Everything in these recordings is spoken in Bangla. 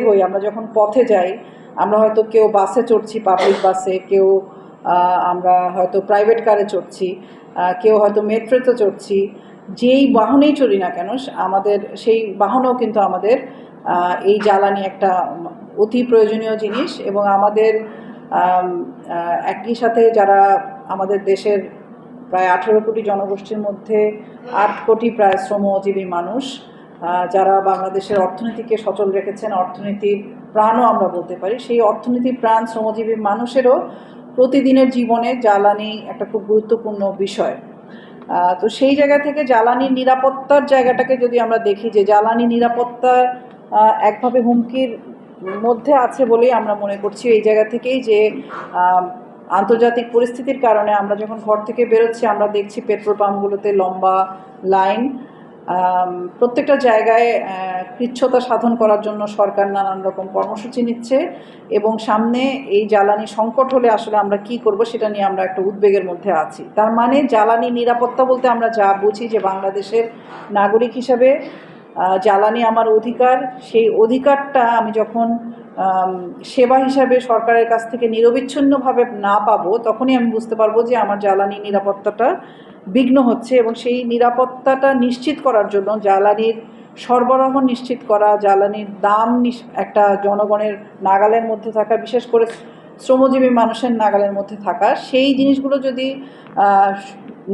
হই, আমরা যখন পথে যাই, আমরা হয়তো কেউ বাসে চড়ছি, পাবলিক বাসে, কেউ আমরা হয়তো প্রাইভেট কারে চড়ছি, কেউ হয়তো মেট্রোতে চড়ছি, যেই বাহনেই চড়ি না কেন আমাদের সেই বাহনেও কিন্তু আমাদের এই জ্বালানি একটা অতি প্রয়োজনীয় জিনিস। এবং আমাদের একই সাথে যারা আমাদের দেশের প্রায় 18 কোটি জনগোষ্ঠীর মধ্যে 8 কোটি প্রায় শ্রমজীবী মানুষ, যারা বাংলাদেশের অর্থনীতিকে সচল রেখেছেন, অর্থনীতির প্রাণও আমরা বলতে পারি, সেই অর্থনীতির প্রাণ শ্রমজীবী মানুষেরও প্রতিদিনের জীবনে জ্বালানি একটা খুব গুরুত্বপূর্ণ বিষয়। তো সেই জায়গা থেকে জ্বালানির নিরাপত্তার জায়গাটাকে যদি আমরা দেখি, যে জ্বালানি নিরাপত্তা একভাবে হুমকির মধ্যে আছে বলেই আমরা মনে করছি। এই জায়গা থেকেই যে আন্তর্জাতিক পরিস্থিতির কারণে আমরা যখন ঘর থেকে বেরোচ্ছি, আমরা দেখছি পেট্রোল পাম্পগুলোতে লম্বা লাইন। প্রত্যেকটা জায়গায় কৃচ্ছতা সাধন করার জন্য সরকার নানান রকম কর্মসূচি নিচ্ছে, এবং সামনে এই জ্বালানি সংকট হলে আসলে আমরা কি করব সেটা নিয়ে আমরা একটা উদ্বেগের মধ্যে আছি। তার মানে জ্বালানি নিরাপত্তা বলতে আমরা যা বুঝি যে বাংলাদেশের নাগরিক হিসাবে জ্বালানি আমার অধিকার, সেই অধিকারটা আমি যখন সেবা হিসাবে সরকারের কাছ থেকে নিরবিচ্ছিন্নভাবে না পাবো, তখনই আমি বুঝতে পারবো যে আমার জ্বালানি নিরাপত্তাটা বিঘ্ন হচ্ছে। এবং সেই নিরাপত্তাটা নিশ্চিত করার জন্য জ্বালানির সরবরাহ নিশ্চিত করা, জ্বালানির দাম একটা জনগণের নাগালের মধ্যে থাকা, বিশেষ করে শ্রমজীবী মানুষের নাগালের মধ্যে থাকা, সেই জিনিসগুলো যদি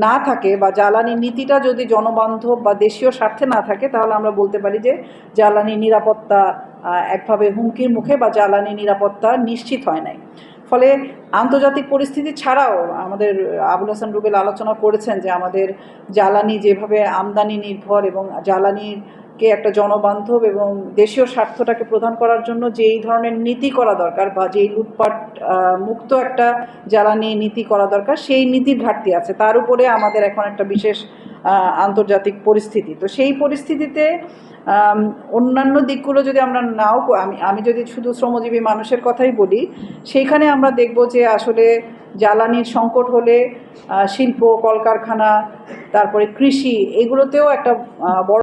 না থাকে, বা জ্বালানি নীতিটা যদি জনবান্ধব বা দেশীয় স্বার্থে না থাকে, তাহলে আমরা বলতে পারি যে জ্বালানি নিরাপত্তা একভাবে হুমকির মুখে, বা জ্বালানি নিরাপত্তা নিশ্চিত হয় নাই। ফলে আন্তর্জাতিক পরিস্থিতি ছাড়াও আমাদের আবুল হাসান রুবেল আলোচনা করেছেন যে আমাদের জ্বালানি যেভাবে আমদানি নির্ভর, এবং জ্বালানিকে একটা জনবান্ধব এবং দেশীয় স্বার্থটাকে প্রদান করার জন্য যেই ধরনের নীতি করা দরকার, বা যেই লুটপাট মুক্ত একটা জ্বালানি নীতি করা দরকার, সেই নীতির ঘাটতি আছে। তার উপরে আমাদের এখন একটা বিশেষ আন্তর্জাতিক পরিস্থিতি। তো সেই পরিস্থিতিতে অন্যান্য দিকগুলো যদি আমরা নাও, আমি যদি শুধু শ্রমজীবী মানুষের কথাই বলি, সেইখানে আমরা দেখব যে আসলে জ্বালানির সংকট হলে শিল্প, কলকারখানা, তারপরে কৃষি, এগুলোতেও একটা বড়